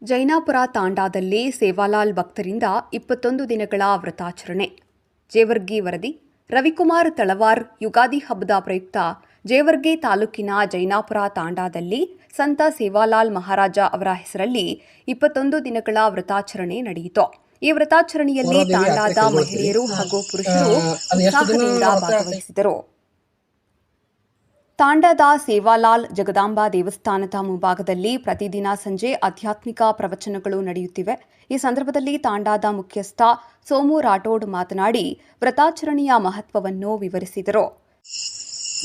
ಜೈನಾಪುರ ತಾಂಡಾದಲ್ಲಿ ಸೇವಾಲಾಲ್ ಭಕ್ತರಿಂದ 21 ದಿನಗಳ ವ್ರತಾಚರಣೆ. ಜೇವರ್ಗಿ ವರದಿ. ರವಿಕುಮಾರ್ ತಳವಾರ್. ಯುಗಾದಿ ಹಬ್ಬದ ಪ್ರಯುಕ್ತ ಜೇವರ್ಗಿ ತಾಲೂಕಿನ ಜೈನಾಪುರ ತಾಂಡಾದಲ್ಲಿ ಸಂತ ಸೇವಾಲಾಲ್ ಮಹಾರಾಜ ಅವರ ಹೆಸರಲ್ಲಿ 21 ದಿನಗಳ ವ್ರತಾಚರಣೆ ನಡೆಯಿತು. ಈ ವ್ರತಾಚರಣೆಯಲ್ಲಿ ತಾಂಡಾದ ಮಹಿಳೆಯರು ಹಾಗೂ ಪುರುಷರು ಉತ್ಸಾಹದಿಂದ ಭಾಗವಹಿಸಿದರು. ತಾಂಡಾದ ಸೇವಾಲಾಲ್ ಜಗದಾಂಬಾ ದೇವಸ್ಥಾನದ ಮುಂಭಾಗದಲ್ಲಿ ಪ್ರತಿದಿನ ಸಂಜೆ ಆಧ್ಯಾತ್ಮಿಕ ಪ್ರವಚನಗಳು ನಡೆಯುತ್ತಿವೆ. ಈ ಸಂದರ್ಭದಲ್ಲಿ ತಾಂಡಾದ ಮುಖ್ಯಸ್ಥ ಸೋಮು ರಾಠೋಡ್ ಮಾತನಾಡಿ ವ್ರತಾಚರಣೆಯ ಮಹತ್ವವನ್ನು ವಿವರಿಸಿದರು.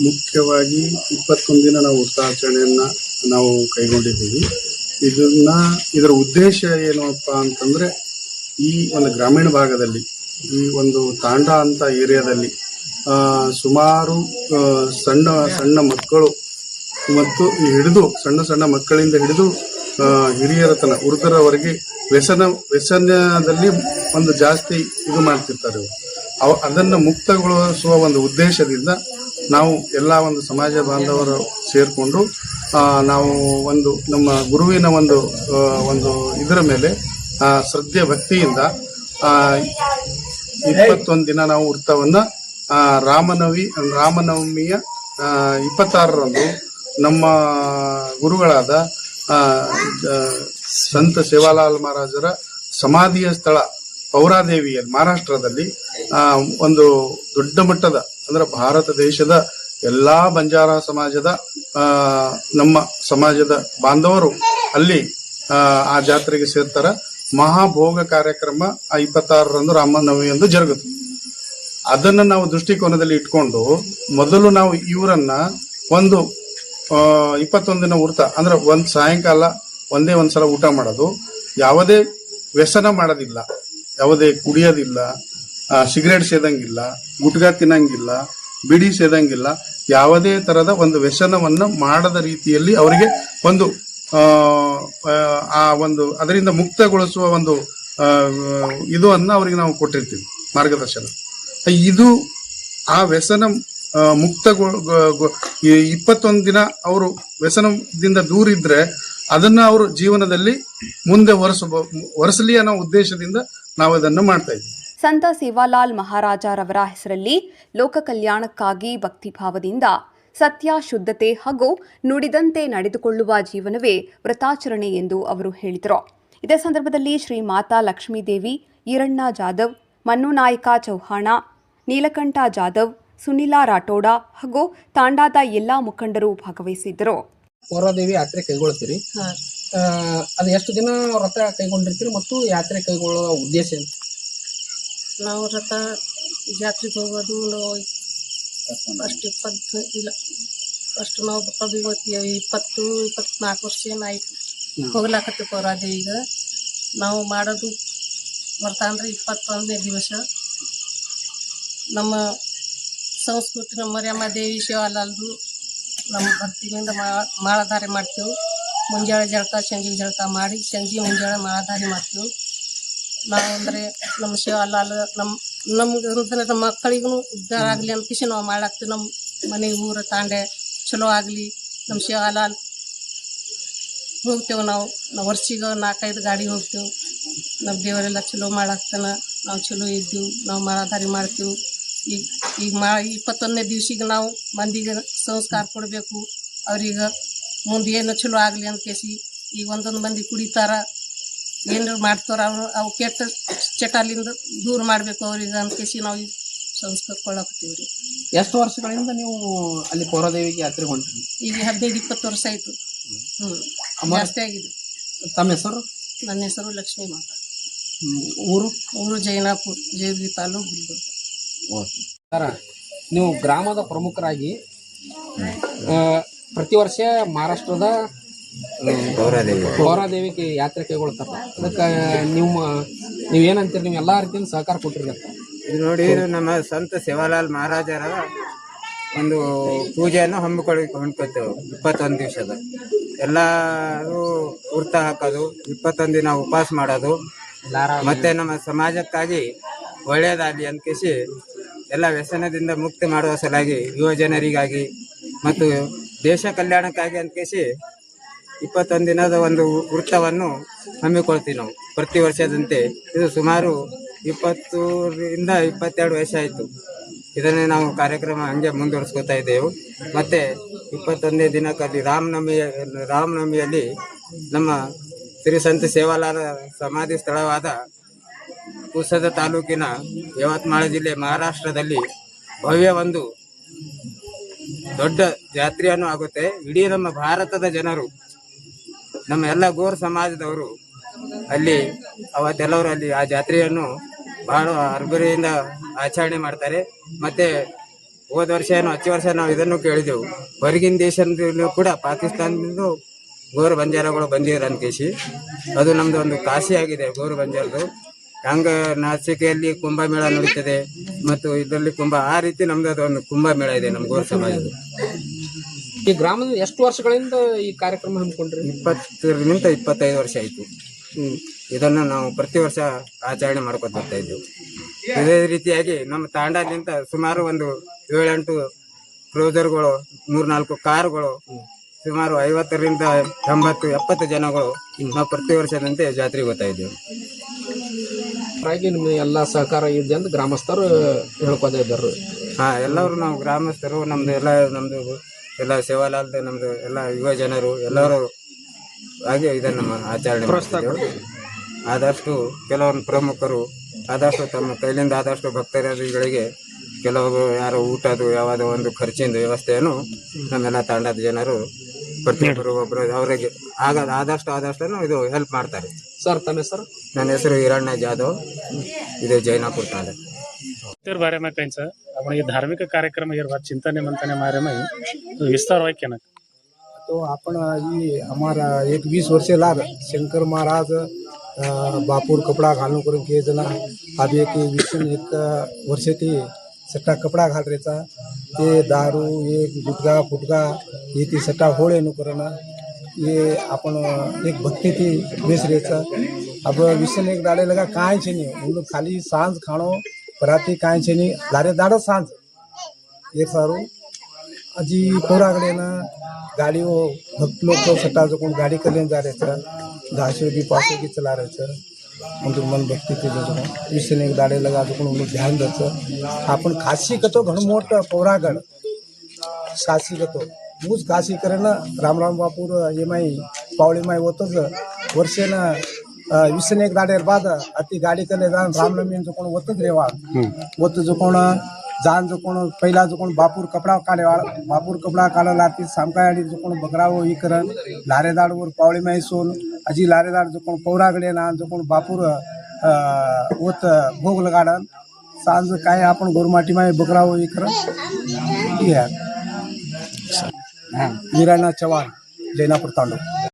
ಮುಖ್ಯವಾಗಿ 21 ದಿನ ನಾವು ವ್ರತಾಚರಣೆಯನ್ನ ನಾವು ಕೈಗೊಂಡಿದ್ದೀವಿ. ಇದರ ಉದ್ದೇಶ ಏನಪ್ಪ ಅಂತಂದ್ರೆ, ಈ ಒಂದು ಗ್ರಾಮೀಣ ಭಾಗದಲ್ಲಿ, ಈ ಒಂದು ತಾಂಡಾ ಅಂತ ಏರಿಯಾದಲ್ಲಿ ಸುಮಾರು ಸಣ್ಣ ಸಣ್ಣ ಮಕ್ಕಳು ಮತ್ತು ಹಿಡಿದು ಸಣ್ಣ ಮಕ್ಕಳಿಂದ ಹಿಡಿದು ಹಿರಿಯರ ತನ ವೃದ್ಧರವರೆಗೆ ವ್ಯಸನದಲ್ಲಿ ಒಂದು ಜಾಸ್ತಿ ಇದು ಮಾಡ್ತಿರ್ತಾರೆ. ಅದನ್ನು ಮುಕ್ತಗೊಳಿಸುವ ಒಂದು ಉದ್ದೇಶದಿಂದ ನಾವು ಎಲ್ಲ ಒಂದು ಸಮಾಜ ಬಾಂಧವರು ಸೇರಿಕೊಂಡು ನಾವು ಒಂದು ನಮ್ಮ ಗುರುವಿನ ಒಂದು ಇದರ ಮೇಲೆ ಶ್ರದ್ಧೆ ಭಕ್ತಿಯಿಂದ 21 ದಿನ ನಾವು ವೃತ್ತವನ್ನ ರಾಮನವಮಿಯ 26ರಂದು ನಮ್ಮ ಗುರುಗಳಾದ ಸಂತ ಸೇವಾಲಾಲ್ ಮಹಾರಾಜರ ಸಮಾಧಿಯ ಸ್ಥಳ ಪೌರಾದೇವಿಯಲ್ಲಿ ಮಹಾರಾಷ್ಟ್ರದಲ್ಲಿ ಒಂದು ದೊಡ್ಡ ಮಟ್ಟದ, ಅಂದ್ರೆ ಭಾರತ ದೇಶದ ಎಲ್ಲಾ ಬಂಜಾರ ಸಮಾಜದ ನಮ್ಮ ಸಮಾಜದ ಬಾಂಧವರು ಅಲ್ಲಿ ಆ ಜಾತ್ರೆಗೆ ಸೇರ್ತಾರ. ಮಹಾಭೋಗ ಕಾರ್ಯಕ್ರಮ 26ರಂದು ರಾಮನವಮಿಯಂದು ಜರುಗುತ್ತೆ. ಅದನ್ನ ನಾವು ದೃಷ್ಟಿಕೋನದಲ್ಲಿ ಇಟ್ಕೊಂಡು ಮೊದಲು ನಾವು ಇವರನ್ನ ಒಂದು 21 ದಿನ ವ್ರತ, ಅಂದ್ರೆ ಒಂದ್ ಸಾಯಂಕಾಲ ಒಂದ್ಸಲ ಊಟ ಮಾಡೋದು, ಯಾವುದೇ ವ್ಯಸನ ಮಾಡೋದಿಲ್ಲ, ಯಾವುದೇ ಕುಡಿಯೋದಿಲ್ಲ, ಸಿಗರೇಟ್ ಸೇದಂಗಿಲ್ಲ, ಗುಟ್ಕಾ ತಿನ್ನಂಗಿಲ್ಲ, ಬಿಡಿ ಸೇದಂಗಿಲ್ಲ, ಯಾವುದೇ ತರದ ಒಂದು ವ್ಯಸನವನ್ನ ಮಾಡದ ರೀತಿಯಲ್ಲಿ ಅವರಿಗೆ ಒಂದು ಅದರಿಂದ ಮುಕ್ತಗೊಳಿಸುವ ಒಂದು ಇದನ್ನ ಅವರಿಗೆ ನಾವು ಕೊಟ್ಟಿರ್ತೀವಿ, ಮಾರ್ಗದರ್ಶನ. ಇದು ಆ ವ್ಯಸನ ಮುಕ್ತಗೊ 21 ದಿನ ಅವರು ವ್ಯಸನದಿಂದ ದೂರ ಇದ್ರೆ ಅದನ್ನ ಅವರು ಜೀವನದಲ್ಲಿ ಮುಂದೆ ಒರೆಸಲಿ ಅನ್ನೋ ಉದ್ದೇಶದಿಂದ ನಾವು ಇದನ್ನು ಮಾಡ್ತಾ ಇದ್ದೀವಿ. ಸಂತ ಸೇವಾಲಾಲ್ ಮಹಾರಾಜರವರ ಹೆಸರಲ್ಲಿ ಲೋಕ ಕಲ್ಯಾಣಕ್ಕಾಗಿ ಭಕ್ತಿಭಾವದಿಂದ ಸತ್ಯ, ಶುದ್ಧತೆ ಹಾಗೂ ನುಡಿದಂತೆ ನಡೆದುಕೊಳ್ಳುವ ಜೀವನವೇ ವ್ರತಾಚರಣೆ ಎಂದು ಅವರು ಹೇಳಿದರು. ಇದೇ ಸಂದರ್ಭದಲ್ಲಿ ಶ್ರೀ ಮಾತಾ ಲಕ್ಷ್ಮೀದೇವಿ, ಈರಣ್ಣ ಜಾಧವ್, ಮನ್ನು ನಾಯಕ ಚೌಹಾಣ, ನೀಲಕಂಠ ಜಾಧವ್, ಸುನಿಲಾ ರಾಠೋಡ ಹಾಗೂ ತಾಂಡಾದ ಎಲ್ಲಾ ಮುಖಂಡರು ಭಾಗವಹಿಸಿದ್ದರು. ಪೌರಾದೇವಿ ಯಾತ್ರೆ ಕೈಗೊಳ್ತೀರಿ, ಅದು ಎಷ್ಟು ದಿನ ವ್ರತ ಕೈಗೊಂಡಿರ್ತೀರಿ ಮತ್ತು ಯಾತ್ರೆ ಕೈಗೊಳ್ಳುವ ಉದ್ದೇಶ ಏನು? ನಾವು ವ್ರತ ಜಾತ್ರೆಗೆ ಹೋಗೋದು ಫಸ್ಟ್ ನಾವು 20-24 ವರ್ಷ ಏನಾಯ್ತು ಹೋಗ್ಲಾಕತ್ತಿ ಪೌರಾದೇವಿಗೆ. ನಾವು ಮಾಡೋದು ವ್ರತ ಅಂದ್ರೆ 21ನೇ ದಿವಸ ನಮ್ಮ ಸಂಸ್ಕೃತಿ, ನಮ್ಮ ಮರ್ಯಮ್ಮ ದೇವಿ ಶಿವಾಲಾಲ್ದು ನಮ್ಮ ಭಕ್ತಿಯಿಂದ ಮಾಳಧಾರೆ ಮಾಡ್ತೇವೆ. ಮುಂಜಾನೆ ಜಳಕ, ಸಂಜೆ ಜಳಕ ಮಾಡಿ ಸಂಜೆ ಮುಂಜಾನೆ ಮಾಳಧಾರೆ ಮಾಡ್ತೇವೆ ನಾವು. ಅಂದರೆ ನಮ್ಮ ಶಿವಾಲಾಲ್ ನಮ್ಗೆ ನಮ್ಮ ಮಕ್ಕಳಿಗೂ ಉದ್ಧಾರ ಆಗಲಿ ಅಂತ ನಾವು ಮಾಡಾಕ್ತೀವಿ. ನಮ್ಮ ಮನೆ ಊರ ತಾಂಡೆ ಚಲೋ ಆಗಲಿ, ನಮ್ಮ ಶಿವಾಲಾಲ್ ಹೋಗ್ತೇವೆ. ನಾವು ವರ್ಷಿಗೆ 4-5 ಗಾಡಿ ಹೋಗ್ತೇವೆ. ನಮ್ಮ ದೇವರೆಲ್ಲ ಚಲೋ ಮಾಡಾಕ್ತಾನ, ನಾವು ಚಲೋ ಇದ್ದೀವಿ, ನಾವು ಮಾಳಧಾರೆ ಮಾಡ್ತೇವೆ. ಈಗ 21ನೇ ದಿವ್ಸಿಗೆ ನಾವು ಮಂದಿಗೆ ಸಂಸ್ಕಾರ ಕೊಡಬೇಕು. ಅವ್ರಿಗೆ ಮುಂದೆ ಏನು ಚಲೋ ಆಗಲಿ ಅಂತ ಕೇಸಿ ಈಗ ಒಂದೊಂದು ಮಂದಿ ಕುಡಿತಾರ, ಏನಾರು ಮಾಡ್ತಾರ, ಅವು ಕೆಟ್ಟ ಚಟಾಲಿಂದ ದೂರ ಮಾಡಬೇಕು ಅವ್ರಿಗೆ ಅಂತ ಕೇಸಿ ನಾವು ಈ ಸಂಸ್ಕಾರ ಕೊಡಾಕತ್ತೀವಿ ರೀ. ಎಷ್ಟು ವರ್ಷಗಳಿಂದ ನೀವು ಅಲ್ಲಿ ಪೌರಾದೇವಿಗೆ ಯಾತ್ರೆ ಹೊಂಟ್ರಿ? ಈಗ 15-20 ವರ್ಷ ಆಯಿತು. ಜಾಸ್ತಿ ಆಗಿದೆ. ತಮ್ಮ ಹೆಸರು? ನನ್ನ ಹೆಸರು ಲಕ್ಷ್ಮೀ ಮಾತಾ. ಊರು ಜೈನಾಪುರ, ಜೇವರ್ಗಿ ತಾಲೂಕು, ಗುಲ್ಬರ್ಗ. ಸರ, ನೀವು ಗ್ರಾಮದ ಪ್ರಮುಖರಾಗಿ ಪ್ರತಿ ವರ್ಷ ಮಹಾರಾಷ್ಟ್ರದ ಪೌರಾದೇವಿಗೆ ಯಾತ್ರೆ ಕೈಗೊಳ್ತಾರೆ. ಅದಕ್ಕೆ ನೀವೇನಂತೀರಿ? ನೀವು ಎಲ್ಲಾ ರೀತಿಯಿಂದ ಸಹಕಾರ ಕೊಟ್ಟಿರ್ಬೇಕು. ಇದು ನೋಡಿ, ನಮ್ಮ ಸಂತ ಸೇವಾಲಾಲ್ ಮಹಾರಾಜರ ಒಂದು ಪೂಜೆಯನ್ನು ಹೊಂದ್ಕೊತೇವೆ 21 ದಿವಸದ. ಎಲ್ಲರೂ ವೃತ್ತ ಹಾಕೋದು, 21 ದಿನ ಉಪವಾಸ ಮಾಡೋದು, ಮತ್ತೆ ನಮ್ಮ ಸಮಾಜಕ್ಕಾಗಿ ಒಳ್ಳೆಯದಾಗಲಿ ಅಂದ್ಕೇಸಿ ಎಲ್ಲ ವ್ಯಸನದಿಂದ ಮುಕ್ತಿ ಮಾಡುವ ಸಲುವಾಗಿ ಯುವ ಜನರಿಗಾಗಿ ಮತ್ತು ದೇಶ ಕಲ್ಯಾಣಕ್ಕಾಗಿ ಅಂದ್ಕೇಸಿ 21 ದಿನದ ಒಂದು ವೃತ್ತವನ್ನು ಹಮ್ಮಿಕೊಳ್ತೀವಿ ನಾವು ಪ್ರತಿ ವರ್ಷದಂತೆ. ಇದು ಸುಮಾರು 20ರಿಂದ 22 ವರ್ಷ ಆಯಿತು. ಇದನ್ನೇ ನಾವು ಕಾರ್ಯಕ್ರಮ ಹಂಗೆ ಮುಂದುವರಿಸ್ಕೊತಾ ಇದ್ದೆವು. ಮತ್ತೆ 21ನೇ ದಿನಕ್ಕಾಗಿ ರಾಮನವಮಿಯಲ್ಲಿ ನಮ್ಮ ಶ್ರೀ ಸಂತ ಸೇವಾಲಾಲ ಸಮಾಧಿ ಸ್ಥಳವಾದ ಕುಸದ ತಾಲೂಕಿನ ಯವತ್ಮಾಳ ಜಿಲ್ಲೆ ಮಹಾರಾಷ್ಟ್ರದಲ್ಲಿ ಭವ್ಯ ಒಂದು ದೊಡ್ಡ ಜಾತ್ರೆಯನ್ನು ಆಗುತ್ತೆ. ಇಡೀ ನಮ್ಮ ಭಾರತದ ಜನರು, ನಮ್ಮ ಎಲ್ಲ ಗೋರ್ ಸಮಾಜದವರು ಅಲ್ಲಿ ಅವತ್ತೆಲ್ಲವರು ಅಲ್ಲಿ ಆ ಜಾತ್ರೆಯನ್ನು ಬಹಳ ಅರ್ಬರಿಯಿಂದ ಆಚರಣೆ ಮಾಡ್ತಾರೆ. ಮತ್ತೆ ಹೋದ ವರ್ಷ ಹಚ್ಚ ವರ್ಷ ನಾವು ಇದನ್ನು ಕೇಳಿದೆವು, ಹೊರಗಿನ ದೇಶದಿಂದ ಕೂಡ ಪಾಕಿಸ್ತಾನದಿಂದ ಗೋರು ಬಂಜಾರಗಳು ಬಂದಿರಂತೇಸಿ. ಅದು ನಮ್ದು ಒಂದು ಕಾಶಿ ಆಗಿದೆ ಗೋರು ಬಂಜಾರದು. ಹಂಗ ನಾಸಿಕೆಯಲ್ಲಿ ಕುಂಭಮೇಳ ನಡೀತದೆ ಮತ್ತು ಇದರಲ್ಲಿ ಆ ರೀತಿ ನಮ್ದು ಅದೊಂದು ಕುಂಭಮೇಳ ಇದೆ ನಮ್ಮ ಗೋರ್ ಸಮಾಜದ. ಈ ಗ್ರಾಮದ ಎಷ್ಟು ವರ್ಷಗಳಿಂದ ಈ ಕಾರ್ಯಕ್ರಮ ಹಮ್ಮಿಕೊಂಡ್ರಿ? 20ರಿಂದ 25 ವರ್ಷ ಆಯಿತು. ಇದನ್ನು ನಾವು ಪ್ರತಿ ವರ್ಷ ಆಚರಣೆ ಮಾಡ್ಕೊತ ಬರ್ತಾ ಇದ್ದೆವು. ಇದೇ ರೀತಿಯಾಗಿ ನಮ್ಮ ತಾಂಡದಿಂದ ಸುಮಾರು ಒಂದು 7-8 ಕ್ರೂಸರ್ಗಳು, 3-4 ಕಾರುಗಳು, ಸುಮಾರು 50ರಿಂದ 80-70 ಜನಗಳು ನಾವು ಪ್ರತಿ ವರ್ಷದಂತೆ ಜಾತ್ರೆಗೆ ಹೋಗ್ತಾ ಇದ್ದೇವೆ. ಹಾಗೆ ನಿಮ್ಮ ಎಲ್ಲ ಸಹಕಾರ ಇದೆ ಅಂತ ಗ್ರಾಮಸ್ಥರು ಹೇಳ್ಕೊತಾ ಇದ್ದಾರೆ. ಎಲ್ಲರೂ ನಾವು ಗ್ರಾಮಸ್ಥರು, ನಮ್ದು ಎಲ್ಲ ಸೇವಾಲಾಲ್ದ ನಮ್ದು ಎಲ್ಲ ಯುವ ಜನರು ಎಲ್ಲರೂ ಹಾಗೆ ಇದನ್ನು ನಮ್ಮ ಆಚರಣೆ ಮಾಡ್ತಿದ್ದೇವೆ. ಆದಷ್ಟು ಕೆಲವೊಂದು ಪ್ರಮುಖರು ಆದಷ್ಟು ತಮ್ಮ ಕೈಲಿಂದ ಆದಷ್ಟು ಭಕ್ತರಿಗೆ ಕೆಲವರು ಯಾರು ಊಟದ್ದು ಯಾವುದೋ ಒಂದು ಖರ್ಚಿನ ವ್ಯವಸ್ಥೆಯನ್ನು ನಮ್ಮೆಲ್ಲ ತಾಂಡದ ಜನರು ಪ್ರತಿಯೊಬ್ಬರು ಒಬ್ಬರು ಅವರಿಗೆ ಆದಷ್ಟು ಇದು ಹೆಲ್ಪ್ ಮಾಡ್ತಾರೆ. ಸರ್ ತಮ್ಮ ಹೆಸರು? ನನ್ನ ಹೆಸರು ಹಿರಣ್ಯ ಜಾಧವ್, ಇದು ಜೈನಾಪುर तांडा. तर बारे में कहीं सर आपण ये धार्मिक कार्यक्रम ये चिंतने मंथने बारे में विस्तार वाक्य ना तो आपण ही हमारा एक 20 वर्षे लाग शंकर महाराज बापूर कपडा घालून करून के जना आधी एक 21 वर्षे ती सट्टा कपडा घाल रेचा ते दारू ये गुटखा फुटका ये ती सट्टा होळे नु करणं ये आपण एक भक्ति थी बेस रेचा. अब विषय एक दाड़े लगा कांई छे नहीं उन खाली सांझ खाणो पराती कांई छे नहीं दारे दाड़ो सांझ एक सारू अजी पोरागडे ना गाड़ी वो भक्त लोग तो सट्टा जो कोण गाड़ी कर जा रहे थे 10 की 500 की चला रहे थे मंदिर मन भक्ति थे जो विषय एक दाड़े लगा जो कोण ध्यान देते आपण खासी कतो घण मोठ पोरागड काशी कतो मूज काशी करे ना रामराम बापूर ये माई पावळी माई होतच वर्षे ना विषय एक दाड़े बाद अति गाड़ी करले जान रामनवमी जो कोण होतच रेवा होत जो कोण जान जो कोण पहिला जो कोण बापूर कपडा काढे लाती सामकाडी जो कोण बकरावो ही करन लारेदाड वर पावळी माई सोन अजी लारेदाड जो कोण पौरागडे ना जो कोण बापूर होत भोग लगाडन सांज काय आपण गोरमाटी माई बकरावो ही करन ही है. वीराना चव्हाण, जैनापूर तांडा.